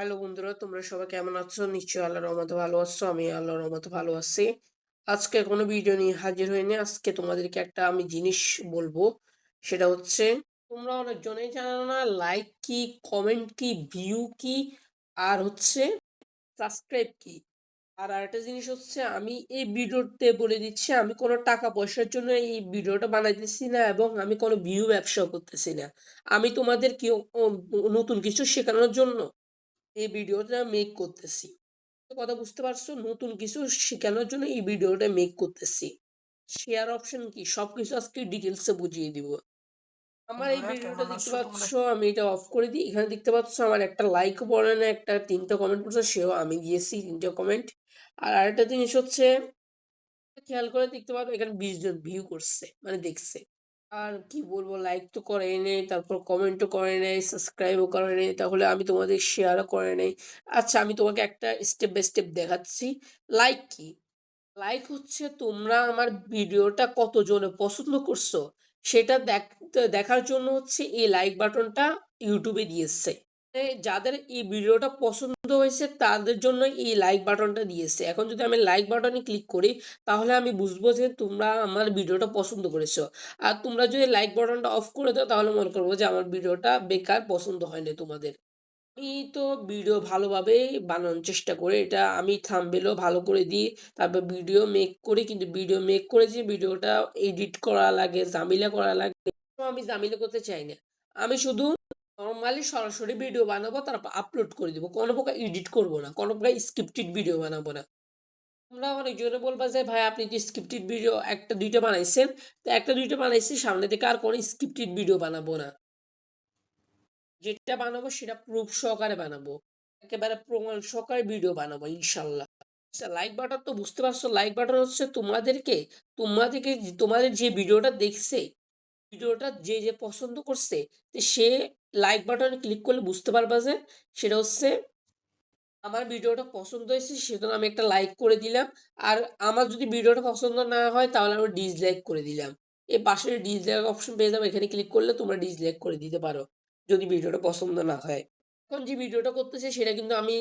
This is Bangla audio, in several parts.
হ্যালো বন্ধুরা, তোমরা সবাই কেমন আছো? নিশ্চয়ই আল্লাহর রহমতে ভালো আছো। আমি আল্লাহর রহমতে ভালো আছি। আজকে কোনো ভিডিও নিয়ে হাজির হইনি। আজকে তোমাদেরকে একটা আমি জিনিস বলবো। সেটা হচ্ছে, তোমরা অনেকজনেই জানো না লাইক কি, কমেন্ট কি, ভিউ কি, আর হচ্ছে সাবস্ক্রাইব কি। আর আরেকটা জিনিস হচ্ছে, আমি এই ভিডিওতে বলে দিচ্ছি, আমি কোনো টাকা পয়সার জন্য এই ভিডিওটা বানাইতেছি না এবং আমি কোনো ভিউ ব্যবসাও করতেছি না। আমি তোমাদের কি নতুন কিছু শেখানোর জন্য এই ভিডিওটা মেক করতেছি। কথা বুঝতে পারছো? নতুন কিছু শেখানোর জন্য এই ভিডিওটা মেক করতেছি। শেয়ার অপশন কি, সবকিছু আজকে ডিটেলসে বুঝিয়ে দিব। আমার এই বন্ধুরা ভিডিওটা কেমন দেখতে আছো পাচ্ছ, তোমরা? আমি এটা অফ করে দিই। এখানে দেখতে পাচ্ছ আমার একটা লাইকও পড়ে না, একটা 3টা কমেন্ট পড়ছে, সেও আমি দিয়েছি 3টা কমেন্ট। আর আরেকটা জিনিস হচ্ছে, খেয়াল করে দেখতে পারো এখানে 20 জন ভিউ করছে, মানে দেখছে। আর কি বলবো, লাইক তো করে নেই, তারপর কমেন্টও করে নেই, সাবস্ক্রাইবও করে নেই, তাহলে আমি তোমাদের শেয়ারও করে নেই। আচ্ছা, আমি তোমাকে একটা স্টেপ বাই স্টেপ দেখাচ্ছি। লাইক কি? লাইক হচ্ছে তোমরা আমার ভিডিওটা কতজনে পছন্দ করছো সেটা দেখার জন্য হচ্ছে এই লাইক বাটনটা ইউটিউবে দিয়েছে। যাদের এই ভিডিওটা পছন্দ হয়েছে তাদের জন্য এই লাইক বাটনটা দিয়েছে। এখন যদি আমি লাইক বাটনে ক্লিক করি, তাহলে আমি বুঝবো যে তোমরা আমার ভিডিওটা পছন্দ করেছো। আর তোমরা যদি লাইক বাটনটা অফ করে দাও, তাহলে মনে করবো যে আমার ভিডিওটা বেকার, পছন্দ হয়নি তোমাদের। আমি তো ভিডিও ভালোভাবেই বানানোর চেষ্টা করি। এটা আমি থাম্বনেলও ভালো করে দিই। তারপর ভিডিও মেক করি। কিন্তু ভিডিও মেক করে যে ভিডিওটা এডিট করা লাগে, ঝামেলা করা লাগে, তো আমি ঝামেলা করতে চাই না। আমি শুধু নরমালি সরাসরি ভিডিও বানাবো, তারপর আপলোড করে দিব। কোনো প্রকার এডিট করব না। কোনো প্রকার স্ক্রিপ্টেড ভিডিও বানাবো না। তোমরা অনেকজনে বলবা যে, "ভাই আপনি যে স্ক্রিপ্টেড ভিডিও ১ টা ২ টা বানাইছেন।" তো ১ টা ২ টা বানাইছি, সামনে থেকে আর কোনো স্ক্রিপ্টেড ভিডিও বানাবো না। যেটা বানাবো সেটা প্রুফ সহকারে বানাবো। একেবারে প্রমাণ সহকারে ভিডিও বানাবো ইনশাল্লাহ। আচ্ছা, লাইক বাটন তো বুঝতে পারছো। লাইক বাটন হচ্ছে তোমাদের যে ভিডিওটা দেখছে, ভিডিওটা যে পছন্দ করছে, তো সে লাইক বাটনে ক্লিক করলে বুঝতে পারবা যে সেটা হচ্ছে আমার ভিডিওটা পছন্দ হয়েছে, সেজন্য আমি একটা লাইক করে দিলাম। আর আমার যদি ভিডিওটা পছন্দ না হয়, তাহলে আমি ডিসলাইক করে দিলাম। এই পাশে ডিসলাইক অপশন পেয়ে যাবে, এখানে ক্লিক করলে তোমরা ডিসলাইক করে দিতে পারো যদি ভিডিওটা পছন্দ না হয়। এখন যে ভিডিওটা করতেছি সেটা কিন্তু আমি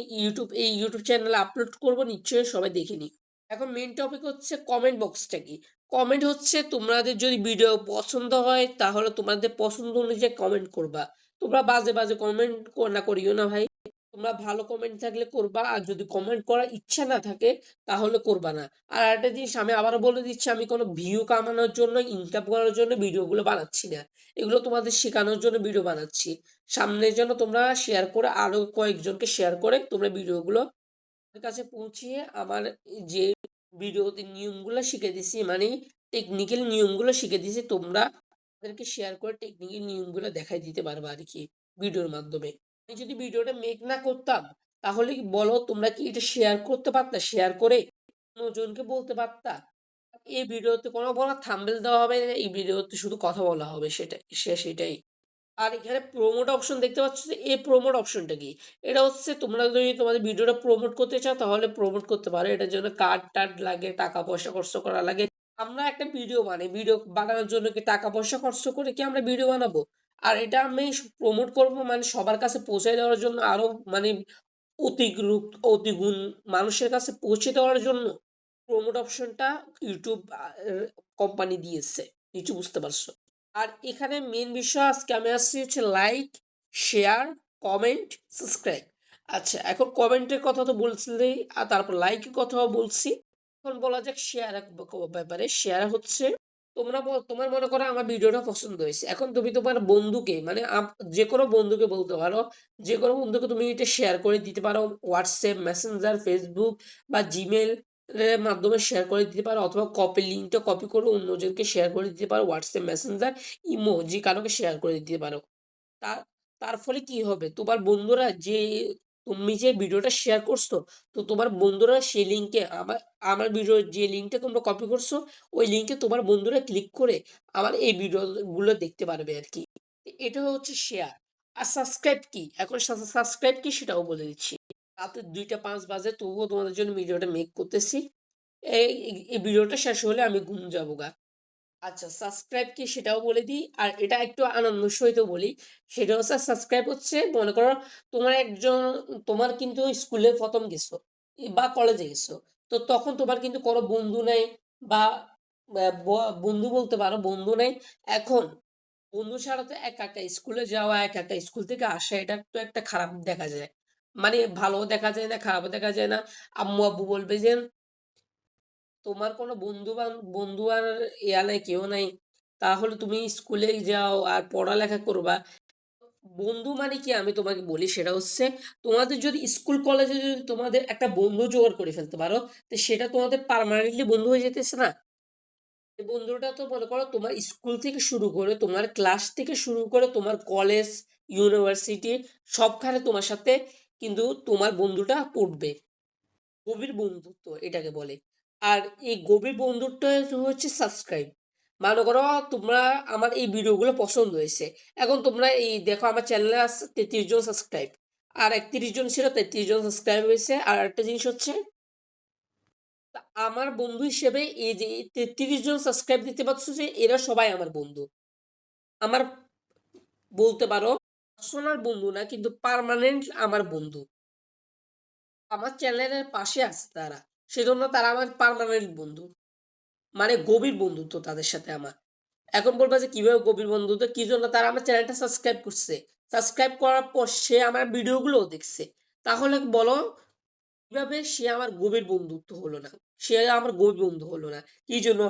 এই ইউটিউব চ্যানেলে আপলোড করব, নিশ্চয়ই সবাই দেখে নিই। এখন মেইন টপিক হচ্ছে কমেন্ট বক্সটা কি। কমেন্ট হচ্ছে, তোমাদের যদি ভিডিও পছন্দ হয় তাহলে তোমাদের পছন্দ অনুযায়ী কমেন্ট করবা। তোমরা বাজে বাজে কমেন্ট না করিও না ভাই। তোমরা ভালো কমেন্ট থাকলে করবা, আর যদি কমেন্ট করার ইচ্ছা না থাকে তাহলে করবা না। আর একটা জিনিস আমি আবারও বলে দিচ্ছি, আমি কোনো ভিউ কামানোর জন্য, ইনকাম করার জন্য ভিডিওগুলো বানাচ্ছি না। এগুলো তোমাদের শেখানোর জন্য ভিডিও বানাচ্ছি। সামনের জন্য তোমরা শেয়ার করে, আরো কয়েকজনকে শেয়ার করে তোমরা ভিডিওগুলো আমার কাছে পৌঁছিয়ে আমার যে ভিডিওতে নিয়মগুলো শিখে দিছি, মানে টেকনিক্যাল নিয়মগুলো শিখে দিছি, তোমরা তাদেরকে শেয়ার করে টেকনিক্যাল নিয়মগুলো দেখাই দিতে পারবে আর কি, ভিডিওর মাধ্যমে। আমি যদি ভিডিওটা মেক না করতাম, তাহলে কি বলো, তোমরা কি এটা শেয়ার করতে পারতা? শেয়ার করে অন্যজনকে বলতে পারতা? এই ভিডিওতে কোনো বড় থাম্বনেল দেওয়া হবে না, এই ভিডিওতে শুধু কথা বলা হবে, সেটাই। আর এখানে প্রমোট অপশন দেখতে পাচ্ছ, যে এই প্রমোট অপশনটা কি? এটা হচ্ছে, তোমরা যদি তোমাদের ভিডিওটা প্রমোট করতে চাও তাহলে প্রমোট করতে পারো। এটার জন্য কার্ড টার্ড লাগে, টাকা পয়সা খরচ করা লাগে। আমরা একটা ভিডিও বানাই, ভিডিও বানানোর জন্য কি টাকা পয়সা খরচ করে কি আমরা ভিডিও বানাবো? আর এটা আমি প্রমোট করব, মানে সবার কাছে পৌঁছে দেওয়ার জন্য, আরো মানে অতিগুণ মানুষের কাছে পৌঁছে দেওয়ার জন্য প্রমোট অপশনটা ইউটিউব কোম্পানি দিয়েছে। কিছু বুঝতে পারছো? আর এখানে মেন বিষয় আজকে আমি আসছি হচ্ছে লাইক, শেয়ার, কমেন্ট, সাবস্ক্রাইব। আচ্ছা, এখন কমেন্টের কথা তো বলছিলেই, আর তারপর লাইকের কথাও বলছি। এখন বলা যাক শেয়ার ব্যাপারে। শেয়ার হচ্ছে, তোমার মনে করো আমার ভিডিওটা পছন্দ হয়েছে। এখন তুমি তোমার বন্ধুকে, মানে যে কোনো বন্ধুকে বলতে পারো, যে কোনো বন্ধুকে তুমি এটা শেয়ার করে দিতে পারো। হোয়াটসঅ্যাপ, মেসেঞ্জার, ফেসবুক বা জিমেল এর মাধ্যমে শেয়ার করে দিতে পারো, অথবা লিঙ্কটা কপি করে অন্যজনকে শেয়ার করে দিতে পারো। হোয়াটসঅ্যাপ, মেসেঞ্জার, ইমো, যে কারোকে শেয়ার করে দিতে পারো। তার তার ফলে কি হবে, তোমার বন্ধুরা তুমি যে ভিডিওটা শেয়ার করছো, তো তোমার বন্ধুরা সেই লিঙ্কে আমার আমার ভিডিওর যে লিঙ্কটা তোমরা কপি করছো, ওই লিঙ্কে তোমার বন্ধুরা ক্লিক করে আমার এই ভিডিওগুলো দেখতে পারবে আর কি। এটা হচ্ছে শেয়ার। আর সাবস্ক্রাইব কি? এখন সাবস্ক্রাইব কি সেটাও বলে দিচ্ছি। রাতে 2টা 5 বাজে, তবুও তোমাদের জন্য ভিডিওটা মেক করতেছি। এই এই ভিডিওটা শেষ হলে আমি ঘুম যাবো গা। আচ্ছা, সাবস্ক্রাইব কি সেটাও বলে দিই। আর এটা একটু আনন্দের সহিত বলি। সেটা হচ্ছে সাবস্ক্রাইব হচ্ছে মনে করো তোমার একজন তোমার কিন্তু স্কুলে ১ম গেছো বা কলেজে গেছো। তো তখন তোমার কিন্তু কোনো বন্ধু নাই বা বন্ধু বলতে পারো বন্ধু নাই। এখন বন্ধু ছাড়া তো একা, একা স্কুলে যাওয়া, একা, একা স্কুল থেকে আসা এটা তো একটা খারাপ দেখা যায়। মানে ভালোও দেখা যায় না, খারাপও দেখা যায় না। আম্মু-আব্বু বলবে যে তোমার কোনো বন্ধু আর নাই কেউ নাই। তাহলে তুমি স্কুলে যাও আর পড়ালেখা করবা। বন্ধু মানে কি আমি তোমাকে বলি সেটা হচ্ছে তোমাদের যদি স্কুল কলেজে যদি তোমাদের একটা বন্ধু জোগাড় করে ফেলতে পারো, তো সেটা তোমাদের পার্মানেন্টলি বন্ধু হয়ে যেতেছে না? এই বন্ধুটা তো মনে করো তোমার স্কুল থেকে শুরু করে তোমার ক্লাস থেকে শুরু করে তোমার কলেজ, ইউনিভার্সিটি সবখানে তোমার সাথে কিন্তু তোমার বন্ধুটা পড়বে। গভীর বন্ধুত্ব এটাকে বলে। আর এই গভীর বন্ধুত্ব হচ্ছে সাবস্ক্রাইব। মনে করো তোমরা আমার এই ভিডিওগুলো পছন্দ হয়েছে। এখন তোমরা এই দেখো আমার চ্যানেলে আসছে ৩৩ জন সাবস্ক্রাইব। আর ৩১ জন ছিল ৩৩ জন সাবস্ক্রাইব হয়েছে। আর একটা জিনিস হচ্ছে আমার বন্ধু হিসেবে এই যে ৩৩ জন সাবস্ক্রাইব দিতে পারছো যে এরা সবাই আমার বন্ধু। আমার বলতে পারো পার্সোনাল বন্ধু না কিন্তু পার্মানেন্ট আমার বন্ধু। আমার চ্যানেলের পাশে আছে তারা। সেজন্য তারা আমার পার্মানেন্ট বন্ধু। মানে গভীর বন্ধুত্ব তাদের সাথে আমার। এখন বলবা যে কিভাবে গভীর বন্ধুত্ব? কি জন্য? তারা আমার চ্যানেলটা সাবস্ক্রাইব করছে। সাবস্ক্রাইব করার পর সে আমার ভিডিওগুলোও দেখছে। তাহলে বলো কিভাবে সে আমার গভীর বন্ধুত্ব হলো না? সে আমার গভীর বন্ধু হলো না। কি জন্য?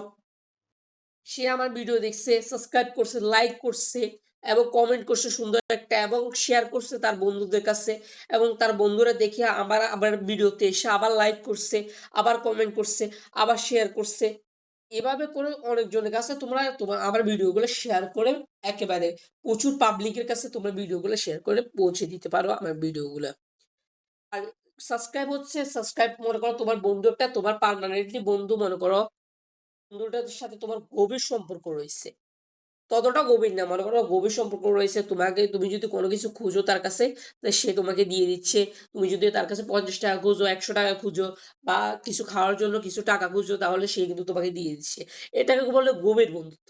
সে আমার ভিডিও দেখছে, সাবস্ক্রাইব করছে, লাইক করছে এবং কমেন্ট করছে সুন্দর একটা এবং শেয়ার করছে তার বন্ধুদের কাছে এবং তার বন্ধুরা দেখে আবার ভিডিওতে এসে আবার লাইক করছে, আবার কমেন্ট করছে, আবার শেয়ার করছে। এভাবে করে অনেকজনের কাছে তোমরা আমার ভিডিওগুলো শেয়ার করে একেবারে প্রচুর পাবলিকের কাছে তোমরা ভিডিওগুলো শেয়ার করে পৌঁছে দিতে পারো আমার ভিডিওগুলা। আর সাবস্ক্রাইব মনে করো তোমার বন্ধু একটা তোমার পার্মানেন্টলি বন্ধু মনে করো বন্ধুটার সাথে তোমার গভীর সম্পর্ক রয়েছে। ততটা গভীর না। মনে করো গভীর সম্পর্ক রয়েছে। তুমি যদি কোনো কিছু খুঁজো তার কাছে, তা সে তোমাকে দিয়ে দিচ্ছে। তুমি যদি তার কাছে ৳৫০ খুঁজো, ৳১০০ খুঁজো বা কিছু খাওয়ার জন্য কিছু টাকা খুঁজো তাহলে সে কিন্তু তোমাকে দিয়ে দিচ্ছে। এটাকে বলে গভীর বন্ধুত্ব।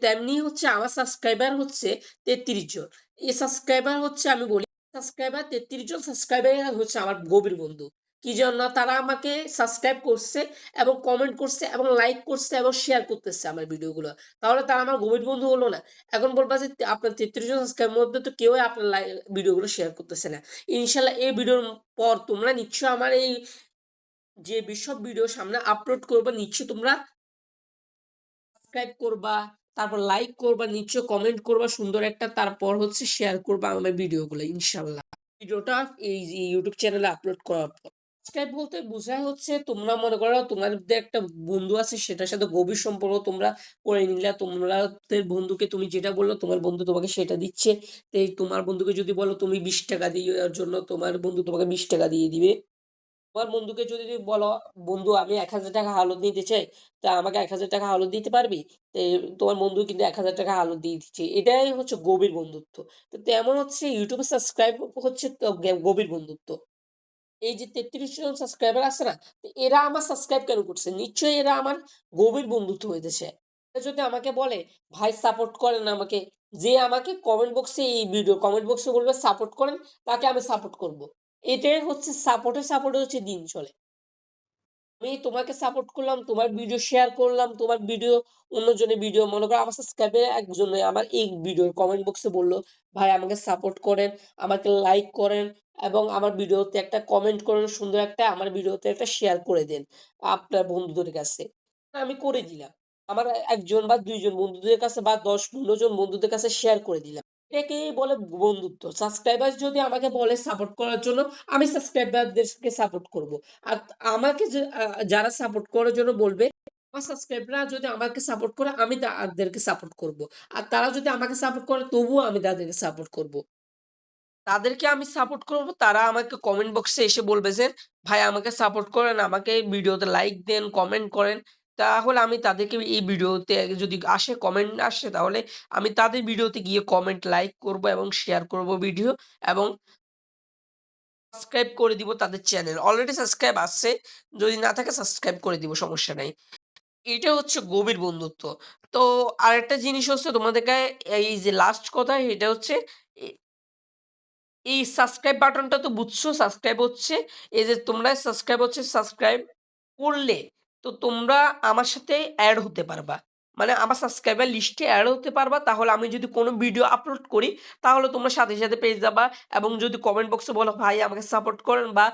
তেমনি হচ্ছে আমার সাবস্ক্রাইবার হচ্ছে ৩৩ জন। এই সাবস্ক্রাইবার হচ্ছে আমি বলি সাবস্ক্রাইবার ৩৩ জন সাবস্ক্রাইবার হচ্ছে আমার গভীর বন্ধু। কি জন্য? তারা আমাকে সাবস্ক্রাইব করছে এবং কমেন্ট করছে এবং লাইক করছে এবং শেয়ার করতেছে আমার ভিডিওগুলো। তাহলে তারা আমার গভীর বন্ধু হলো না? এখন বলবা যে আপনার ৩৩ জন সাবস্ক্রাইবের মধ্যে তো কেউই আপনার ভিডিওগুলো শেয়ার করতেছে না। ইনশাআল্লাহ এই ভিডিওর পর তোমরা নিশ্চয়ই আমার এই যে সব ভিডিও সামনে আপলোড করব নিশ্চয়ই তোমরা সাবস্ক্রাইব করবা, তারপর লাইক করবা, নিশ্চয়ই কমেন্ট করবা সুন্দর একটা তারপর হচ্ছে শেয়ার করবা আমার ভিডিওগুলো ইনশাআল্লাহ। ভিডিওটা এই যে YouTube চ্যানেলে আপলোড করার পর। সাবস্ক্রাইব বলতে বোঝায় হচ্ছে তোমরা মনে করো তোমাদের একটা বন্ধু আছে সেটার সাথে গভীর সম্পর্ক তোমরা করে নিলা। তোমাদের বন্ধুকে তুমি যেটা বললো তোমার বন্ধু তোমাকে সেটা দিচ্ছে। তো এই তোমার বন্ধুকে যদি বলো তুমি ৳২০ দেওয়ার জন্য তোমার বন্ধু তোমাকে ৳২০ দিয়ে দিবে। তোমার বন্ধুকে যদি বলো, "বন্ধু আমি ৳১,০০০ হালত নিতে চাই। তা আমাকে ৳১,০০০ হালত দিতে পারবি?" তে তোমার বন্ধু কিন্তু ৳১,০০০ হালত দিয়ে দিচ্ছে। এটাই হচ্ছে গভীর বন্ধুত্ব। তো তেমন হচ্ছে YouTube এ সাবস্ক্রাইব হচ্ছে তো গভীর বন্ধুত্ব। এই যে ৩৩ জন সাবস্ক্রাইবার আছে না? তো এরা আমার সাবস্ক্রাইব কেন করছে? নিশ্চয়ই এরা আমার গভীর বন্ধুত্ব হইতেছে। কেউ যদি আমাকে বলে, "ভাই সাপোর্ট করেন আমাকে।" যে আমাকে কমেন্ট বক্সে বলবে সাপোর্ট করেন, তাকে আমি সাপোর্ট করব। এটাই হচ্ছে সাপোর্টে হচ্ছে দিন চলে। আমি তোমাকে সাপোর্ট করলাম, তোমার ভিডিও শেয়ার করলাম, তোমার ভিডিও অন্যজনের ভিডিও মনে করো আমার সাবস্ক্রাইবার একজনে আমার এই ভিডিওর কমেন্ট বক্সে বলল, "ভাই আমাকে সাপোর্ট করেন, আমাকে লাইক করেন এবং আমার ভিডিওতে একটা কমেন্ট করেন সুন্দর একটা আমার ভিডিওতে একটা শেয়ার করে দেন আপনার বন্ধুদের কাছে।" আমি করে দিলাম। আমার ১ জন বা ২ জন বন্ধুদের কাছে বা ১০-১৫ জন বন্ধুদের কাছে শেয়ার করে দিলাম। এটাকেই বলে বন্ধুত্ব। সাবস্ক্রাইবার যদি আমাকে বলে সাপোর্ট করার জন্য, আমি সাবস্ক্রাইবারদেরকে সাপোর্ট করব। আর আমাকে যে যারা সাপোর্ট করার জন্য বলবে, আমার সাবস্ক্রাইবাররা যদি আমাকে সাপোর্ট করে, আমি তাদেরকে সাপোর্ট করব। আর তারা যদি আমাকে সাপোর্ট করে, তবুও আমি তাদেরকে সাপোর্ট করব। তাদেরকে আমি সাপোর্ট করব, তারা আমাকে কমেন্ট বক্সে এসে বলবে যে, "ভাই আমাকে সাপোর্ট করেন, আমাকে ভিডিওতে লাইক দেন, কমেন্ট করেন।" তাহলে আমি তাদেরকে এই ভিডিওতে যদি কমেন্ট আসে তাহলে আমি তাদের ভিডিওতে গিয়ে কমেন্ট, লাইক করব এবং শেয়ার করব ভিডিও এবং সাবস্ক্রাইব করে দিব তাদের চ্যানেল। অলরেডি সাবস্ক্রাইব আছে। যদি না থাকে সাবস্ক্রাইব করে দিব সমস্যা নাই। এটা হচ্ছে গভীর বন্ধুত্ব। তো আরেকটা জিনিস হচ্ছে তোমাদেরকে এই যে লাস্ট কথা এটা হচ্ছে এ এই সাবস্ক্রাইব বাটনটা তো বুঝছো সাবস্ক্রাইব হচ্ছে। এই যে তোমরা সাবস্ক্রাইব হচ্ছে সাবস্ক্রাইব করলে তো তোমরা আমার সাথে এড হতে পারবা। মানে আমার সাবস্ক্রাইবার লিস্টে এড হতে পারবা। তাহলে আমি যদি কোনো ভিডিও আপলোড করি তাহলে তোমরা সাথে, সাথে পেয়ে যাবা এবং যদি কমেন্ট বক্সে বলো ভাই আমাকে সাপোর্ট করেন বা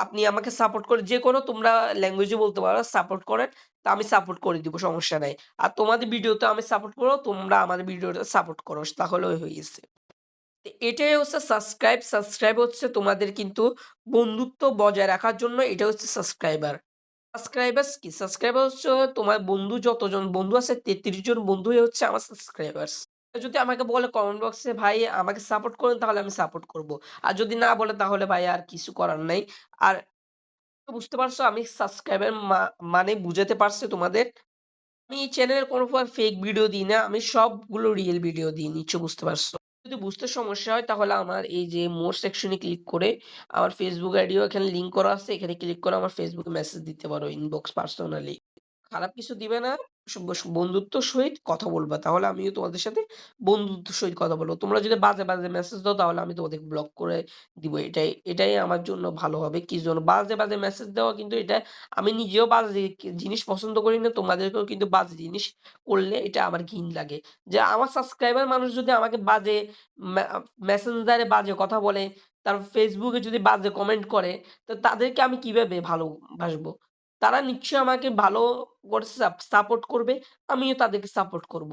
আপনি আমাকে সাপোর্ট করে যেকোনো তোমরা ল্যাঙ্গুয়েজে বলতে পারো সাপোর্ট করেন। তো আমি সাপোর্ট করে দিব সমস্যা নাই। আর তোমাদের ভিডিওতে আমি সাপোর্ট করব, তোমরা আমাদের ভিডিওতে সাপোর্ট করো। তাহলেই হয়ে গেছে। এটাই হচ্ছে সাবস্ক্রাইব। সাবস্ক্রাইব হচ্ছে তোমাদের কিন্তু বন্ধুত্ব বজায় রাখার জন্য এটা হচ্ছে সাবস্ক্রাইবার। সাবস্ক্রাইবার্স কি? সাবস্ক্রাইবার হচ্ছে তোমার বন্ধু যতজন বন্ধু আছে ৩৩ জন বন্ধুই হচ্ছে আমার সাবস্ক্রাইবার্স। যদি আমাকে বলে কমেন্ট বক্সে ভাই আমাকে সাপোর্ট করুন তাহলে আমি সাপোর্ট করব। আর যদি না বলে তাহলে ভাই আর কিছু করার নাই। আর বুঝতে পারছো আমি সাবস্ক্রাইবার মানে বুঝাতে পারছি তোমাদের? আমি এই চ্যানেলে কোনো প্রকার ফেক ভিডিও দিই না। আমি সবগুলো রিয়েল ভিডিও দিই। নিশ্চয়ই বুঝতে পারছো। যদি বুঝতে সমস্যা হয় তাহলে আমার এই যে মোর সেকশনে ক্লিক করে আমার Facebook আইডিও এখানে লিংক করা আছে। এখানে ক্লিক করে আমার Facebook এ মেসেজ দিতে পারো ইনবক্স পার্সোনালি। খারাপ কিছু দিবে না। বন্ধুত্বর সহিত কথা বলবা। তাহলে আমিও তোমাদের সাথে বন্ধুত্বের সহিত কথা বলব। তোমরা যদি বাজে, বাজে মেসেজ দাও তাহলে আমি তোমাদেরকে ব্লক করে দিব। এটাই আমার জন্য ভালো হবে। কি জন্য? বাজে, বাজে মেসেজ দেওয়া কিন্তু এটা আমি নিজেও বাজে জিনিস পছন্দ করি না। তোমাদেরকেও কিন্তু বাজে জিনিস করলে এটা আমার ঘিন লাগে। যে আমার সাবস্ক্রাইবার মানুষ যদি আমাকে বাজে ম্যা মেসেঞ্জারে বাজে কথা বলে, তারপর Facebook এ যদি বাজে কমেন্ট করে, তো তাদেরকে আমি কিভাবে ভালোবাসবো? তারা নিশ্চয়ই আমাকে ভালো করে সাপোর্ট করবে, আমিও তাদেরকে সাপোর্ট করব।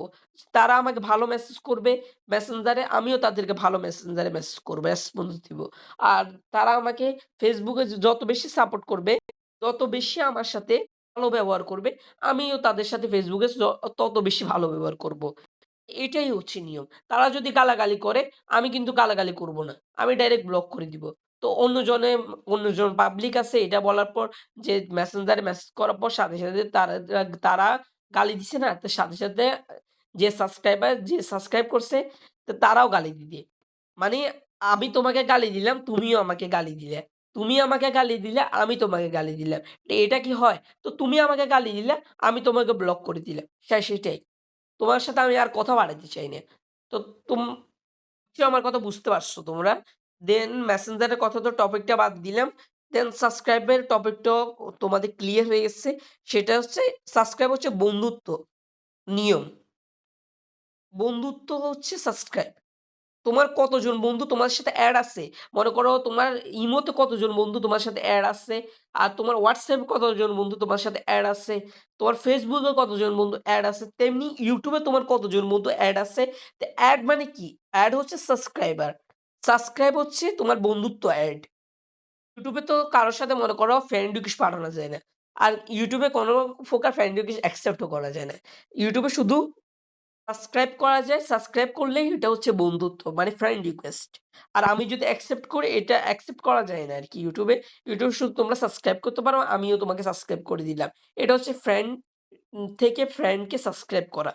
তারা আমাকে ভালো মেসেজ করবে মেসেঞ্জারে, আমিও তাদেরকে ভালো মেসেঞ্জারে মেসেজ করব, রেসপন্স দিব। আর তারা আমাকে Facebook এ যত বেশি সাপোর্ট করবে, যত বেশি আমার সাথে ভালো ব্যবহার করবে, আমিও তাদের সাথে Facebook এ তত বেশি ভালো ব্যবহার করব। এটাই হচ্ছে নিয়ম। তারা যদি গালাগালি করে, আমি কিন্তু গালাগালি করব না। আমি ডাইরেক্ট ব্লক করে দিব। তো অন্যজন পাবলিক আছে এটা বলার পর যে মেসেঞ্জারে মেসেজ করার পর সাথে, সাথে তারা গালি দিছে না? তো সাথে, সাথে যে সাবস্ক্রাইব করছে তো তারাও গালি দিবে। মানে আমি তোমাকে গালি দিলাম, তুমিও আমাকে গালি দিলে। তুমি আমাকে গালি দিলে, আমি তোমাকে গালি দিলাম। তো এটা কি হয়? তো তুমি আমাকে গালি দিলে, আমি তোমাকে ব্লক করে দিলাম। সেটাই। তোমার সাথে আমি আর কথা বাড়াইতে চাই না। তো তুম নিশ্চয়ই আমার কথা বুঝতে পারছো তোমরা। দেন মেসেঞ্জারের কথা তো টপিকটা বাদ দিলাম। দেন সাবস্ক্রাইবের টপিকটাও তোমাদের ক্লিয়ার হয়ে গেছে। সেটা হচ্ছে সাবস্ক্রাইব হচ্ছে বন্ধুত্ব, নিয়ম। বন্ধুত্ব হচ্ছে সাবস্ক্রাইব। তোমার কতজন বন্ধু তোমার সাথে এড আছে? মনে করো তোমার ইমোতে কতজন বন্ধু তোমার সাথে এড আছে? আর তোমার WhatsApp এ কতজন বন্ধু তোমার সাথে এড আছে? তোমার Facebook এ কতজন বন্ধু এড আছে? তেমনি YouTube এ তোমার কতজন বন্ধু এড আছে? তো এড মানে কি? এড হচ্ছে সাবস্ক্রাইবার। সাবস্ক্রাইব হচ্ছে তোমার বন্ধুত্ব এড। YouTube এ তো কারো সাথে মনে করো ফ্রেন্ড রিকোয়েস্ট পাঠানো যায় না। আর YouTube এ কোনো প্রকার ফ্রেন্ড রিকোয়েস্ট অ্যাকসেপ্ট ও করা যায় না। YouTube এ শুধু সাবস্ক্রাইব করা যায়। সাবস্ক্রাইব করলেই এটা হচ্ছে বন্ধুত্ব। মানে ফ্রেন্ড রিকোয়েস্ট। আর আমি যদি অ্যাকসেপ্ট করি এটা অ্যাকসেপ্ট করা যায় না আরকি YouTube এ। YouTube শুধু তোমরা সাবস্ক্রাইব করতে পারো, আমিও তোমাকে সাবস্ক্রাইব করে দিলাম। এটা হচ্ছে ফ্রেন্ড থেকে ফ্রেন্ডকে সাবস্ক্রাইব করা।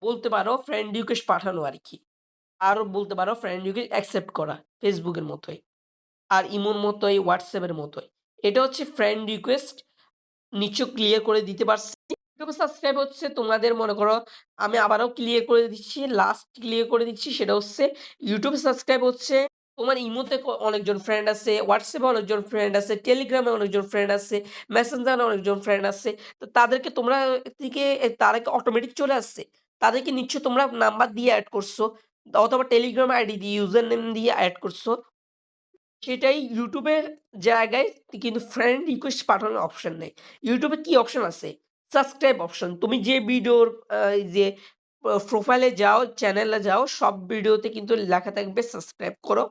বলতে পারো ফ্রেন্ড রিকোয়েস্ট পাঠানো আরকি। আরো বলতে পারো ফ্রেন্ড রিকোয়েস্ট অ্যাকসেপ্ট করা। Facebook এর মতোই। আর ইমোর মতোই, WhatsApp এর মতোই। এটা হচ্ছে ফ্রেন্ড রিকোয়েস্ট। নিশ্চয় ক্লিয়ার করে দিতে পারছি। YouTube সাবস্ক্রাইব হচ্ছে তোমাদের মনে করো আমি আবারও ক্লিয়ার করে দিচ্ছি, লাস্ট ক্লিয়ার করে দিচ্ছি সেটা হচ্ছে YouTube সাবস্ক্রাইব হচ্ছে তোমার ইমোতে অনেকজন ফ্রেন্ড আছে, WhatsApp এ অনেকজন ফ্রেন্ড আছে, Telegram এ অনেকজন ফ্রেন্ড আছে, Messenger এ অনেকজন ফ্রেন্ড আছে। তো তাদেরকে তোমরা থেকে তারা কি অটোমেটিক চলে আসছে? তাদেরকে নিশ্চয়ই তোমরা নাম্বার দিয়ে এড করছো অথবা Telegram আইডি দিয়ে ইউজার নেম দিয়ে এড করছো। সেটাই YouTube এর জায়গায় কিন্তু ফ্রেন্ড রিকোয়েস্ট পাঠানোর অপশন নেই। YouTube এ কি অপশন আছে? Subscribe option. তুমি যে ভিডিওর এই যে প্রোফাইলে যাও, চ্যানেলে যাও, সব ভিডিওতে কিন্তু লেখা থাকবে সাবস্ক্রাইব করো।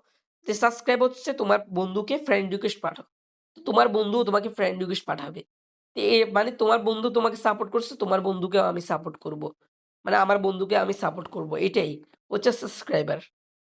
যে সাবস্ক্রাইব হচ্ছে তোমার বন্ধুকে ফ্রেন্ড রিকোয়েস্ট পাঠাও। তো তোমার বন্ধুও তোমাকে ফ্রেন্ড রিকোয়েস্ট পাঠাবে। তো মানে তোমার বন্ধু তোমাকে সাপোর্ট করছে, তোমার বন্ধুকেও আমি সাপোর্ট করব। মানে আমার বন্ধুকে আমি সাপোর্ট করব। এটাই হচ্ছে সাবস্ক্রাইবার।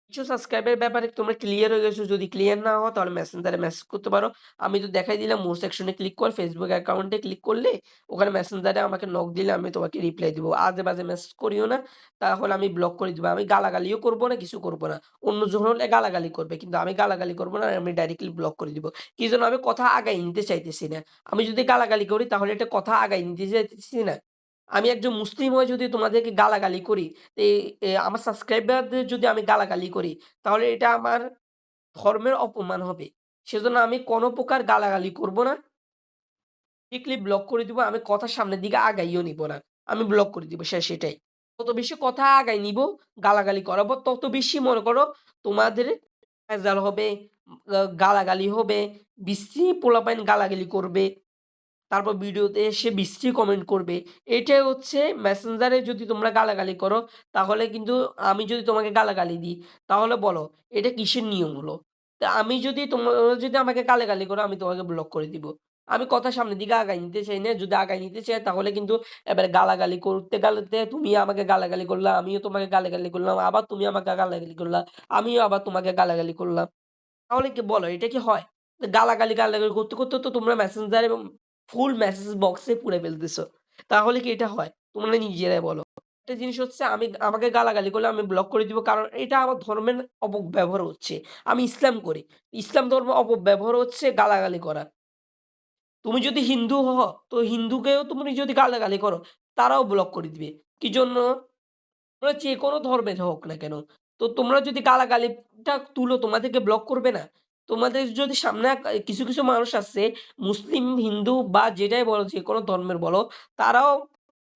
কিছু সাবস্ক্রাইবের ব্যাপারে তোমরা ক্লিয়ার হয়ে গেছো। যদি ক্লিয়ার না হও তাহলে মেসেঞ্জারে মেসেজ করতে পারো। আমি তো দেখাই দিলাম মোর সেকশনে ক্লিক কর, Facebook অ্যাকাউন্টে ক্লিক করলে ওখানে মেসেঞ্জারে আমাকে নক দিলে আমি তোমাকে রিপ্লাই দিব। আজে-বাজে মেসেজ করিও না, তাহলে আমি ব্লক করে দিব। আমি গালাগালিও করব না, কিছু করব না। অন্যজন হলে গালাগালি করবে, কিন্তু আমি গালাগালি করব না, আমি ডাইরেক্টলি ব্লক করে দিব। কি জন্য? আমি কথা আগায় নিতে চাইতেছি না। আমি যদি গালাগালি করি তাহলে এটা কথা আগায় নিতে চাইতেছি না। আমি একজন মুসলিম হয়ে যদি তোমাদেরকে গালাগালি করি, তে আমার সাবস্ক্রাইবারদের যদি আমি গালাগালি করি, তাহলে এটা আমার ধর্মের অপমান হবে। সেজন্য আমি কোন প্রকার গালাগালি করব না। ডিরেক্টলি ব্লক করে দিব। আমি কথার সামনের দিকে আগাইও নিব না। আমি ব্লক করে দিব, শেষ এটাই। যত বেশি কথা আগাই নিব, গালাগালি করাবো, তত বেশি মনে করো তোমাদের ভেজাল হবে, গালাগালি হবে, বিশ্রী পোলাপাইন গালাগালি করবে। তারপর ভিডিওতে এসে বিশ্রী কমেন্ট করবে। এটাই হচ্ছে মেসেঞ্জারে যদি তোমরা গালাগালি করো, তাহলে কিন্তু আমি যদি তোমাকে গালাগালি দিই, তাহলে বলো এটা কিসের নিয়ম হলো? তা আমি যদি তোমরা যদি আমাকে গালাগালি করো, আমি তোমাকে ব্লক করে দিব। আমি কথা সামনের দিকে আগায় নিতে চাই না। যদি আগায় নিতে চাই তাহলে কিন্তু এবারে গালাগালি করতে তুমি আমাকে গালাগালি করলা, আমিও তোমাকে গালাগালি করলাম, আবার তুমি আমাকে গালাগালি করলা, আমিও আবার তোমাকে গালাগালি করলাম। তাহলে কি বলো এটা কি হয়? গালাগালি করতে তো তোমরা মেসেঞ্জার এবং ফুল মেসেজ বক্সে পুরে ফেলতেছো। তাহলে কি এটা হয়? তোমরা নিজেরাই বলো। একটা জিনিস হচ্ছে আমাকে গালাগালি করলে আমি ব্লক করে দিব। কারণ এটা আমার ধর্মের অপব্যবহার হচ্ছে। আমি ইসলাম করি। ইসলাম ধর্ম অপব্যবহার হচ্ছে গালাগালি করা। তুমি যদি হিন্দু হও, তো হিন্দুকেও তুমি যদি গালাগালি করো, তারাও ব্লক করে দিবে। কি জন্য? তোমরা যেকোনো ধর্মের হোক না কেন, তো তোমরা যদি গালাগালিটা তুলো, তোমাদেরকে ব্লক করবে না? তোমাদের যদি সামনে কিছু মানুষ আছে, মুসলিম, হিন্দু বা যেটাই বলো, যেকোনো ধর্মের বলো, তারাও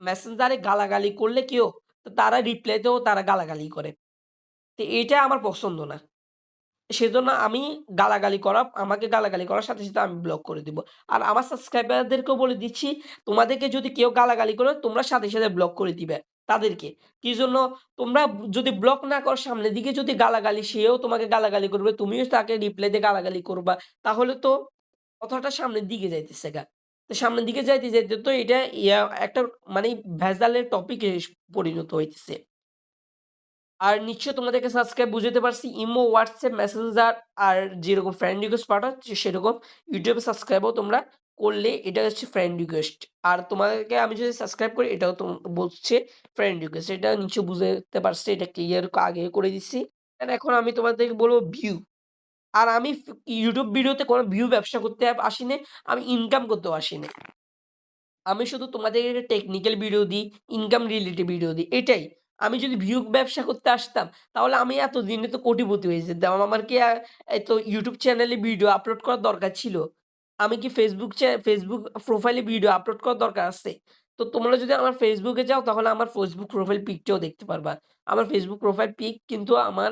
মেসেঞ্জারে গালাগালি করলে কেউ, তো তারা রিপ্লাইতেও তারা গালাগালি করে। তো এইটা আমার পছন্দ না। সেজন্য আমাকে গালাগালি করার সাথে আমি ব্লক করে দিব। আর আমার সাবস্ক্রাইবারদেরকেও বলে দিচ্ছি, তোমাদেরকে যদি কেউ গালাগালি করে, তোমরা সাথে ব্লক করে দিবে তাদেরকে। কি জন্য? তোমরা যদি ব্লক না করো, সামনের দিকে যদি গালাগালি, সেও তোমাকে গালাগালি করবে, তুমিও তাকে রিপ্লাই দিয়ে গালাগালি করবা। তাহলে তো কথাটা সামনের দিকে যাইতেছে গা। তো সামনের দিকে যাইতে তো এটা একটা মানে ভেজালের টপিকে পরিণত হইতেছে। আর নিশ্চয়ই তোমাদেরকে সাবস্ক্রাইব বুঝাতে পারছি। ইমো, WhatsApp, মেসেঞ্জার আর যেরকম ফ্রেন্ড রিকোয়েস্ট পাঠাচ্ছি সেরকম YouTube সাবস্ক্রাইবও তোমরা করলে এটা হচ্ছে ফ্রেন্ড রিকোয়েস্ট। আর তোমাদেরকে আমি যদি সাবস্ক্রাইব করি, এটাও বলছে ফ্রেন্ড রিকোয়েস্ট। এটা নিশ্চয়ই বুঝতে পারছি, এটা ক্লিয়ার আগে করে দিচ্ছি। এখন আমি তোমাদেরকে বলব ভিউ। আর আমি YouTube ভিডিওতে কোনো ভিউ ব্যবসা করতে আসি নাই, আমি ইনকাম করতেও আসি নাই। আমি শুধু তোমাদেরকে টেকনিক্যাল ভিডিও দিই, ইনকাম রিলেটেড ভিডিও দিই, এটাই। আমি যদি ভিউ ব্যবসা করতে আসতাম, তাহলে আমি এতদিনে তো কোটিপতি হয়ে যেতাম। আমার কি এত YouTube চ্যানেলে ভিডিও আপলোড করার দরকার ছিল? আমি কি Facebook প্রোফাইলে ভিডিও আপলোড করার দরকার আছে? তো তোমরা যদি আমার Facebook এ যাও, তাহলে আমার Facebook প্রোফাইল পিকটাও দেখতে পারবা। আমার Facebook প্রোফাইল পিক কিন্তু আমার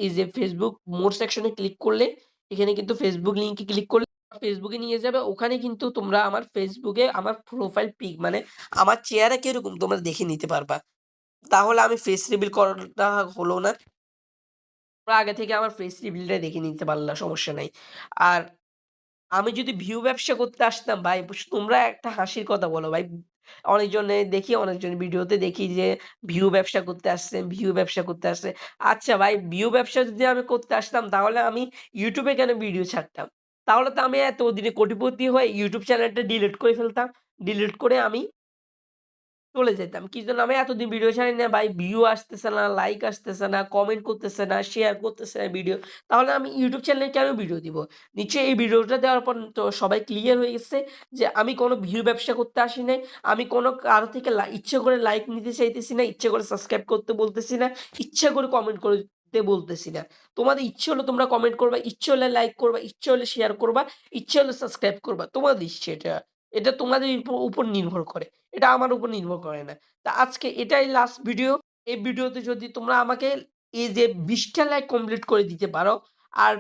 এই যে Facebook মোর সেকশনে ক্লিক করলে, এখানে কিন্তু Facebook লিংকে ক্লিক করলে Facebook এ নিয়ে যাবে। ওখানে কিন্তু তোমরা আমার Facebook এ আমার প্রোফাইল পিক মানে আমার চেহারা কিরকম তোমরা দেখে নিতে পারবা। তাহলে আমি ফেস রিভিল করাটা হলো না। তোমরা আগে থেকে আমার ফেস রিভিলটা দেখে নিতে পারলা, সমস্যা নাই। আর আমি যদি ভিউ ব্যবসা করতে আসতাম ভাই, তোমরা একটা হাসির কথা বলো ভাই। অনেকজনের ভিডিওতে দেখি যে ভিউ ব্যবসা করতে আসছে। আচ্ছা ভাই, ভিউ ব্যবসা যদি আমি করতে আসতাম, তাহলে আমি YouTube এ কেন ভিডিও ছাড়তাম? তাহলে তো আমি এতদিনে কোটিপতি হয়ে YouTube চ্যানেলটা ডিলিট করে ফেলতাম। ডিলিট করে আমি চলে যেতাম। কি জন্য? আমি এতদিন ভিডিও ছাড়ি না ভাই, ভিউ আসতেছে না, লাইক আসতেছে না, কমেন্ট করতেছে না, শেয়ার করতেছে না ভিডিও। তাহলে আমি YouTube চ্যানেলে কেন ভিডিও দিব? নিশ্চয়ই এই ভিডিওটা দেওয়ার পর তো সবাই ক্লিয়ার হয়ে গেছে যে আমি কোনো ভিউ ব্যবসা করতে আসি নাই। আমি কোনো কারো থেকে ইচ্ছে করে লাইক নিতে চাইতেছি না, ইচ্ছে করে সাবস্ক্রাইব করতে বলতেছি না, ইচ্ছা করে কমেন্ট করতে বলতেছি না। তোমাদের ইচ্ছে হলে তোমরা কমেন্ট করবা, ইচ্ছে হলে লাইক করবা, ইচ্ছে হলে শেয়ার করবা, ইচ্ছে হলে সাবস্ক্রাইব করবা। তোমাদের ইচ্ছে এটা। এটা তোমাদের উপর নির্ভর করে। এটা আমার উপর নির্ভর করে না। তা আজকে এটাই লাস্ট ভিডিও। এই ভিডিওতে যদি তোমরা আমাকে এই যে ২০ টা লাইক কমপ্লিট করে দিতে পারো, আর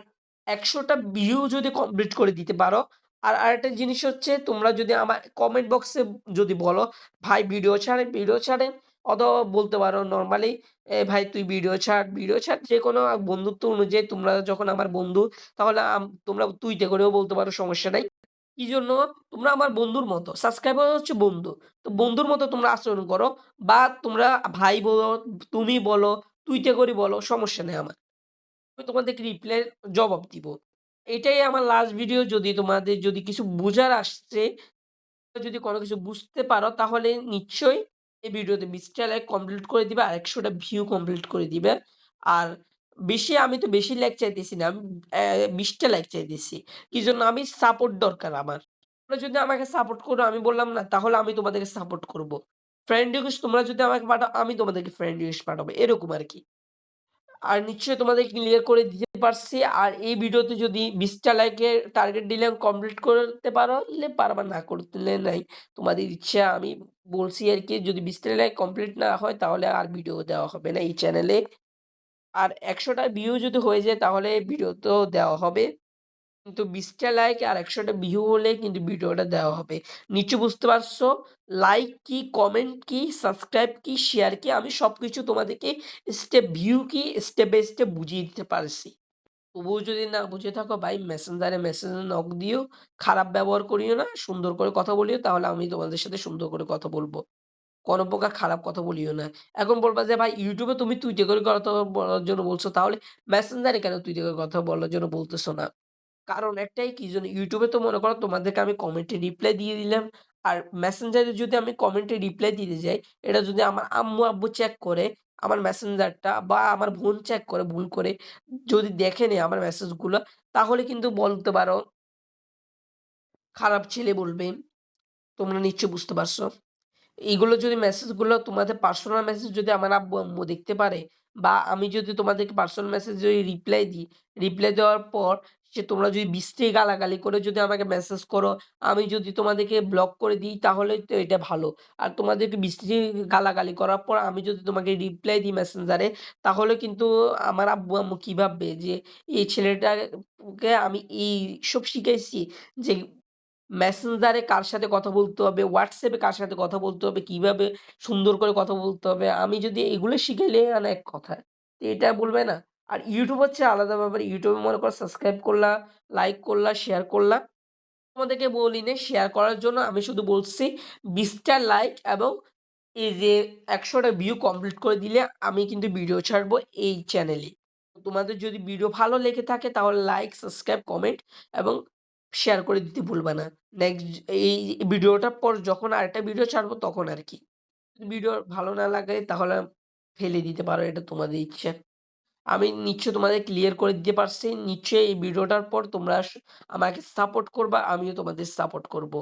১০০ টা ভিউ যদি কমপ্লিট করে দিতে পারো, আর আরেকটা জিনিস হচ্ছে তোমরা যদি আমার কমেন্ট বক্সে যদি বলো, "ভাই ভিডিও ছাড়েন" অথবা বলতে পারো নরমালি, ভাই তুই ভিডিও ছাড়।" যেকোনো বন্ধুত্ব অনুযায়ী তোমরা যখন আমার বন্ধু, তাহলে তোমরা তুইতে করেও বলতে পারো, সমস্যা নাই। কি জন্য? তোমরা আমার বন্ধুর মতো। সাবস্ক্রাইবার হচ্ছে বন্ধু। তো বন্ধুর মতো তোমরা আচরণ করো, বা তোমরা ভাই বলো, তুমি বলো, তুইতে করে বলো, সমস্যা নেই আমার। আমি তোমাদেরকে রিপ্লাই জবাব দিব। এটাই আমার লাস্ট ভিডিও। যদি তোমাদের যদি কিছু বুঝার আসছে, যদি কোনো কিছু বুঝতে পারো তাহলে নিশ্চয়ই এই ভিডিওতে ২০ টা লাইক কমপ্লিট করে দিবা আর ১০০ টা ভিউ কমপ্লিট করে দিবে। আর বেশি আমি তো বেশি লাইক চাইতেছি না। আমি ২০ টা লাইক চাইতেছি। কি জন্য? আমি সাপোর্ট দরকার আমার। তোমরা যদি আমাকে সাপোর্ট করো, আমি বললাম না, তাহলে আমি তোমাদেরকে সাপোর্ট করব। ফ্রেন্ড রিকোয়েস্ট তোমরা যদি আমাকে পাঠাও, আমি তোমাদেরকে ফ্রেন্ড রিকোয়েস্ট পাঠাবো। এরকম আরকি। আর নিশ্চয়ই তোমাদেরকে ক্লিয়ার করে দিতে পারছি। আর এই ভিডিওতে যদি ২০ টা লাইকের টার্গেট দিলে কমপ্লিট করতে পারলে পারবা, না করলে নাই। তোমাদের ইচ্ছা। আমি বলছি আরকি, যদি ২০ টা লাইক কমপ্লিট না হয় তাহলে আর ভিডিও দেওয়া হবে না এই চ্যানেলে। আর ১০০ টা ভিউ যদি হয়ে যায় তাহলে ভিডিও তো দেওয়া হবে। কিন্তু ২০ টা লাইক আর ১০০ টা ভিউ হলে কিন্তু ভিডিওটা দেওয়া হবে। নিশ্চয়ই বুঝতে পারছো? লাইক কি, কমেন্ট কি, সাবস্ক্রাইব কি, শেয়ার কি, আমি সবকিছু তোমাদেরকে ভিউ কি স্টেপ বাই স্টেপ বুঝিয়ে দিতে পারছি। তবুও যদি না বুঝে থাকো ভাই, মেসেঞ্জারে নক দিও। খারাপ ব্যবহার করিও না। সুন্দর করে কথা বলিও, তাহলে আমি তোমাদের সাথে সুন্দর করে কথা বলব। কোনো প্রকার খারাপ কথা বলিও না। এখন বলবা যে ভাই, ইউটিউবে তুমি তুইতে করে কথা বলার জন্য বলছো, তাহলে মেসেঞ্জারে কেন তুইতে করে কথা বলার জন্য বলতেছো না? কারণ একটাই, কি জন্য? YouTube এ তো মনে করো তোমাদেরকে আমি কমেন্টে রিপ্লাই দিয়ে দিলাম। আর মেসেঞ্জারে যদি আমি কমেন্টে রিপ্লাই দিতে যাই, এটা যদি আমার আম্মু-আব্বু চেক করে আমার মেসেঞ্জারটা, বা আমার বোন চেক করে ভুল করে, যদি দেখে নেয় আমার মেসেজগুলা, তাহলে কিন্তু বলতে পারো খারাপ ছেলে বলবে। তোমরা নিশ্চয়ই বুঝতে পারছো। এইগুলো যদি মেসেজগুলো, তোমাদের পার্সোনাল মেসেজ যদি আমার আব্বু-আম্মু দেখতে পারে, বা আমি যদি তোমাদেরকে পার্সোনাল মেসেজ যদি রিপ্লাই দিই, রিপ্লাই দেওয়ার পর তোমরা যদি বৃষ্টি গালাগালি করে যদি আমাকে মেসেজ করো, আমি যদি তোমাদেরকে ব্লক করে দিই, তাহলে তো এটা ভালো। আর তোমাদেরকে বৃষ্টি গালাগালি করার পর আমি যদি তোমাকে রিপ্লাই দিই মেসেঞ্জারে, তাহলে কিন্তু আমার আব্বু-আম্মু কি ভাববে যে এই ছেলেটাকে আমি এইসব শিখাইছি, যে মেসেঞ্জারে কার সাথে কথা বলতে হবে, WhatsApp এ কার সাথে কথা বলতে হবে, কিভাবে সুন্দর করে কথা বলতে হবে। আমি যদি এগুলো শিখাইলে এক কথায়। তো এটা বলবে না? আর YouTube হচ্ছে আলাদা ব্যাপার। YouTube এ মনে করো সাবস্ক্রাইব করলা, লাইক করলা, শেয়ার করলা। তোমাদেরকে বলি নাই শেয়ার করার জন্য। আমি শুধু বলছি ২০ টা লাইক এবং এই যে ১০০ টা ভিউ কমপ্লিট করে দিলে আমি কিন্তু ভিডিও ছাড়বো এই চ্যানেলে। তোমাদের যদি ভিডিও ভালো লেগে থাকে তাহলে লাইক, সাবস্ক্রাইব, কমেন্ট এবং শেয়ার করে দিতে ভুলবা না। নেক্সট এই ভিডিওটার পর যখন আরেকটা ভিডিও ছাড়বো তখন আরকি। যদি ভিডিও ভালো না লাগে তাহলে ফেলে দিতে পারো, এটা তোমাদের ইচ্ছা। আমি নিশ্চয়ই তোমাদের ক্লিয়ার করে দিতে পারছি। নিশ্চয়ই এই ভিডিওটার পর তোমরা আমাকে সাপোর্ট করবা, আমিও তোমাদের সাপোর্ট করব।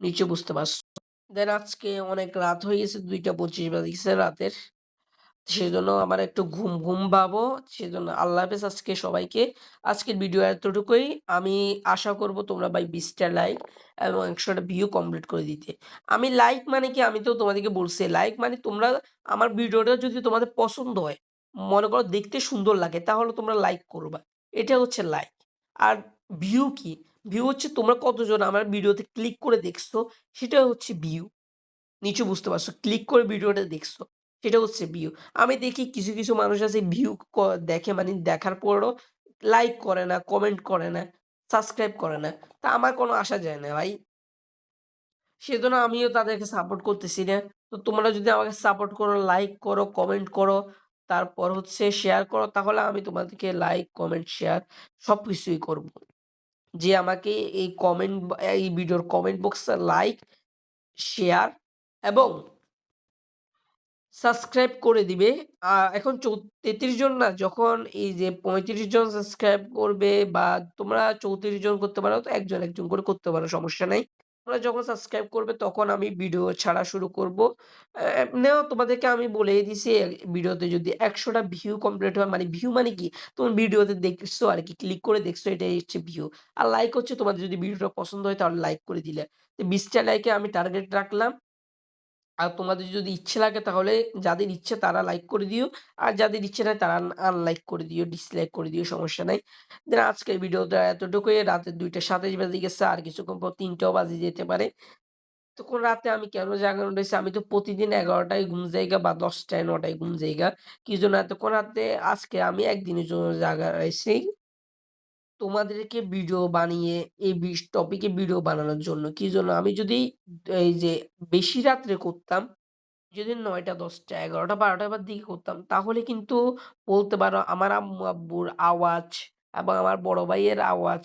নিশ্চয়ই বুঝতে পারছো। দেন আজকে অনেক রাত হয়ে গেছে, ২টা ২৫ বাজে রাতের। সেজন্য আমার একটু ঘুম ভাবও। সেজন্য আল্লাহ হাফেজ আজকে সবাইকে। আজকের ভিডিও এতটুকুই। আমি আশা করব তোমরা ভাই ২০ টা লাইক এবং ১০০ টা ভিউ কমপ্লিট করে দিতে। আমি লাইক মানে কি, আমি তো তোমাদেরকে বলছি, লাইক মানে তোমরা আমার ভিডিওটা যদি তোমাদের পছন্দ হয়, মনে করো দেখতে সুন্দর লাগে, তাহলে তোমরা লাইক করবা। এটা হচ্ছে লাইক। আর ভিউ কি? ভিউ হচ্ছে তোমরা কতজন আমার ভিডিওতে ক্লিক করে দেখছো, সেটা হচ্ছে ভিউ। নিশ্চয়ই বুঝতে পারছো। ক্লিক করে ভিডিওটা দেখছো। সেটা হচ্ছে ভিউ। আমি দেখি কিছু মানুষ আছে ভিউ দেখে, মানে দেখার পরও লাইক করে না, কমেন্ট করে না, সাবস্ক্রাইব করে না। তা আমার কোনো আসা যায় না ভাই। সেজন্য আমিও তাদেরকে সাপোর্ট করতেছি না। তো তোমরা যদি আমাকে সাপোর্ট করো, লাইক করো, কমেন্ট করো, তারপর হচ্ছে শেয়ার করো, তাহলে আমি তোমাদেরকে লাইক, কমেন্ট, শেয়ার সবকিছুই করব। যে আমাকে এই ভিডিওর কমেন্ট বক্সে লাইক, শেয়ার এবং সাবস্ক্রাইব করে দিবে। এখন ৩৩ জন না, যখন এই যে ৩৫ জন সাবস্ক্রাইব করবে, বা তোমরা ৩৪ জন করতে পারো, তো একজন করে করতে পারো, সমস্যা নাই। তোমরা যখন সাবস্ক্রাইব করবে তখন আমি ভিডিও ছাড়া শুরু করব। এমনিও তোমাদেরকে আমি বলেই দিছি, ভিডিওতে যদি ১০০ টা ভিউ কমপ্লিট হয়, মানে ভিউ মানে কি? তুমি ভিডিওতে দেখছো আরকি, ক্লিক করে দেখছো, এটাই হচ্ছে ভিউ। আর লাইক হচ্ছে তোমাদের যদি ভিডিওটা পছন্দ হয় তাহলে লাইক করে দিলে। তো ২০ টা লাইকে আমি টার্গেট রাখলাম। আর তোমাদের যদি ইচ্ছে লাগে তাহলে যাদের ইচ্ছে তারা লাইক করে দিও। আর যাদের ইচ্ছে নাই তারা আনলাইক করে দিও, ডিসলাইক করে দিও, সমস্যা নাই। দেন আজকের ভিডিওটা এতটুকুই। রাতে ২টা ২৭ বেজে গেছে। আর কিছুক্ষণ পর ৩টাও বাজে যেতে পারে। এতক্ষণ রাতে আমি কেন জাগরণ রইছি? আমি তো প্রতিদিন ১১ টায় ঘুম যাইগা, বা ১০টায় ৯টায় ঘুম যাইগা। কি জন্য এতক্ষণ রাতে? আজকে আমি একদিনের জন্য জাগা রইছি। তোমাদেরকে ভিডিও বানিয়ে এই টপিকে ভিডিও বানানোর জন্য। কি জন্য? আমি যদি এই যে বেশি রাত্রে করতাম, যদি ৯টা, ১০টা, ১১টা, ১২টার দিকে করতাম তাহলে কিন্তু বলতে পারো আমার আম্মু-আব্বুর আওয়াজ এবং আমার বড় ভাইয়ের আওয়াজ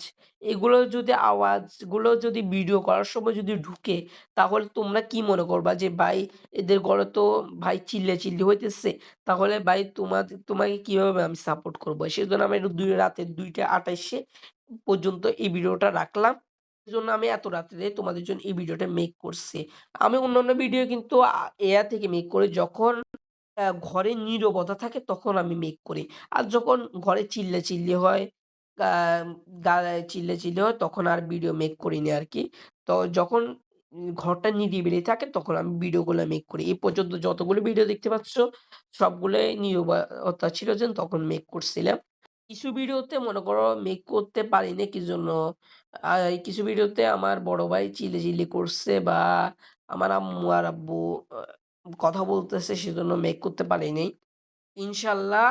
আওয়াজগুলো যদি ভিডিও করার সময় যদি ঢুকে তাহলে তোমরা কি মনে করবা যে ভাই এদের ঘরে তো ভাই চিল্লাচিল্লি হইতেছে। তাহলে ভাই তোমাকে কিভাবে আমি সাপোর্ট করব? সেজন্য আমি রাতে ২টা ২৮ এ পর্যন্ত এই ভিডিওটা রাখলাম। এজন্য আমি এত রাত্রে তোমাদের জন্য এই ভিডিওটা মেক করছি। আমি অন্যান্য ভিডিও কিন্তু এআই থেকে মেক করি যখন ঘরে নীরবতা থাকে তখন আমি মেক করি। আর যখন ঘরে চিল্লাচিল্লি হয়, গা চিল্লাচিল্লি হয় তখন আর ভিডিও মেক করি না আরকি। তো যখন ঘরটা নিরিবিলি থাকে তখন আমি ভিডিওগুলা মেক করি। এই পর্যন্ত যতগুলো ভিডিও দেখতে পাচ্ছ সবগুলোই নীরবতা ছিল যে তখন মেক করছিলাম। কিছু ভিডিওতে মনে করো মেক করতে পারিনি কি জন্য? আ কিছু ভিডিওতে আমার বড় ভাই চিল্লাচিল্লি করছে বা আমার আম্মু আর আব্বু আ কথা বলতেছে সেজন্য মেক করতে পারি নাই। ইনশাআল্লাহ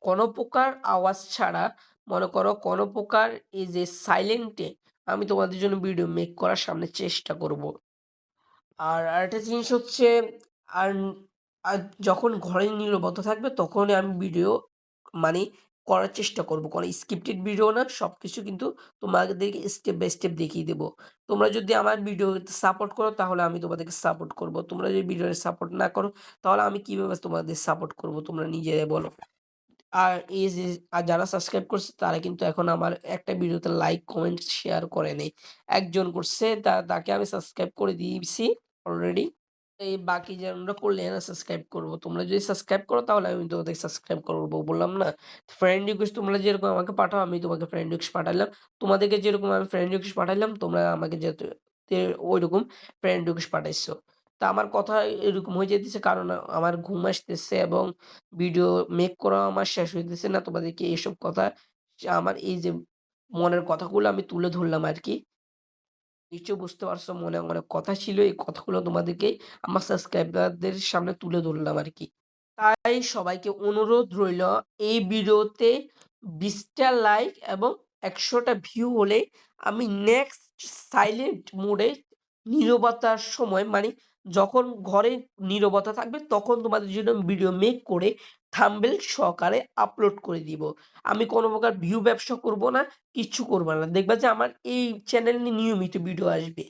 কোনো প্রকার আওয়াজ ছাড়া মনে করো কোনো প্রকার এই যে সাইলেন্ট এ আমি তোমাদের জন্য ভিডিও মেক করার সামনে চেষ্টা করব। আর আরেকটা জিনিস হচ্ছে আর আর যখন ঘরে নীরবতা থাকবে তখনই আমি ভিডিও মানে করার চেষ্টা করব। কোনো স্ক্রিপ্টেড ভিডিও না সবকিছু কিন্তু তোমাদেরকে স্টেপ বাই স্টেপ দেখিয়ে দেব। তোমরা যদি আমার ভিডিওতে সাপোর্ট করো তাহলে আমি তোমাদেরকে সাপোর্ট করব। তোমরা যদি ভিডিওতে সাপোর্ট না করো তাহলে আমি কিভাবে তোমাদের সাপোর্ট করব তোমরা নিজেরাই বলো। আর এই যে যারা সাবস্ক্রাইব করছে তারা কিন্তু এখন আমার একটা ভিডিওতে লাইক, কমেন্ট, শেয়ার করে নাই। একজন করছে তাকে আমি সাবস্ক্রাইব করে দিয়েছি অলরেডি। এই বাকি জনরা করলে না সাবস্ক্রাইব করব। তোমরা যদি সাবস্ক্রাইব করো তাহলে আমি তোমাদের সাবস্ক্রাইব করব। বললাম না? ফ্রেন্ড রিকোয়েস্ট তোমরা যেরকম আমাকে পাঠাও আমি তোমাকে ফ্রেন্ড রিকোয়েস্ট পাঠাইলাম। তোমাদেরকে যেরকম আমি ফ্রেন্ড রিকোয়েস্ট পাঠাইলাম তোমরা আমাকে ঐরকম ফ্রেন্ড রিকোয়েস্ট পাঠাইছো। তা আমার কথা এরকম হয়ে যাইতেছে কারণ আমার ঘুম আসতেছে এবং ভিডিও মেক করা আমার শেষ হইতেছে না। তোমাদেরকে এসব কথা আমার এই যে মনের কথাগুলো আমি তুলে ধরলাম আরকি। নিশ্চয়ই বুঝতে পারছো মনে অনেক কথা ছিল। এই কথাগুলো তোমাদেরকে আমার সাবস্ক্রাইবারদের সামনে তুলে ধরলাম আরকি। তাই সবাইকে অনুরোধ রইল এই ভিডিওতে ২০ টা লাইক এবং ১০০ টা ভিউ হলে আমি নেক্সট সাইলেন্ট মোডে নীরবতার সময় মানে যখন ঘরে নীরবতা থাকবে তখন তোমাদের জন্য ভিডিও মেক করে থাম্বনেল সহকারে আপলোড করে দিব। আমি কোন প্রকার ভিউ ব্যবসা করব না, কিচ্ছু করব না। দেখবা যে আমার এই চ্যানেলে নিয়মিত ভিডিও আসবে।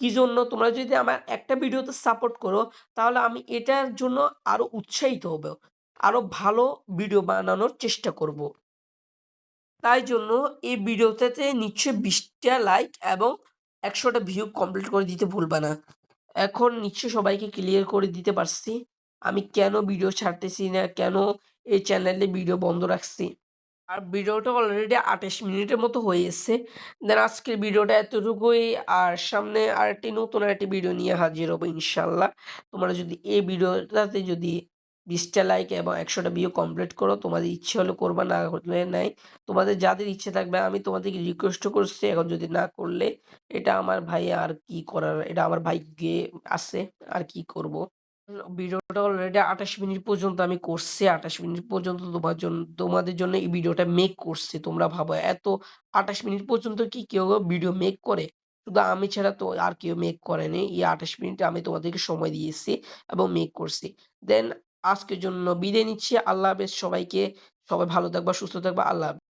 কি জন্য? তোমরা যদি আমার একটা ভিডিওতে সাপোর্ট করো তাহলে আমি এটার জন্য আরো উৎসাহিত হব। আরো ভালো ভিডিও বানানোর চেষ্টা করব। তাই জন্য এই ভিডিওটাতে নিশ্চয়ই ২০ টা লাইক এবং ১০০ টা ভিউ কমপ্লিট করে দিতে ভুলবা না। এখন নিশ্চয়ই সবাইকে ক্লিয়ার করে দিতে পারছি। আমি কেন ভিডিও ছাড়তেছি না, কেন এই চ্যানেলে ভিডিও বন্ধ রাখছি। আর ভিডিওটা অলরেডি ২৮ মিনিটের মতো হয়ে এসছে। দেন আজকের ভিডিওটা এতটুকুই। আর সামনে নতুন আরেকটি ভিডিও নিয়ে হাজির হব ইনশাআল্লাহ। তোমরা যদি এই ভিডিওটাতে যদি ২০ টা লাইক এবং ১০০ টা ভিউ কমপ্লিট করো, তোমাদের ইচ্ছে হলে করবা, না হলে নাই। তোমাদের যাদের ইচ্ছে থাকবে আমি তোমাদেরকে রিকোয়েস্টও করছি। এখন যদি না করলে এটা আমার ভাই আর কি করার, এটা আমার ভাগ্যে আছে। আর কি করব? ভিডিওটা অলরেডি ২৮ মিনিট পর্যন্ত আমি করছি। ২৮ মিনিট পর্যন্ত তোমাদের জন্য এই ভিডিওটা মেক করছি। তোমরা ভাবো এত ২৮ মিনিট পর্যন্ত কি কেউ ভিডিও মেক করে? শুধু আমি ছাড়া তো আর কেউ মেক করেনি। এই ২৮ মিনিট আমি তোমাদেরকে সময় দিয়েছি এবং মেক করছি। দেন আজকের জন্য বিদায় নিচ্ছি। আল্লাহ হাফেজ সবাইকে। সবাই ভালো থাকবা, সুস্থ থাকবা। আল্লাহ হাফেজ।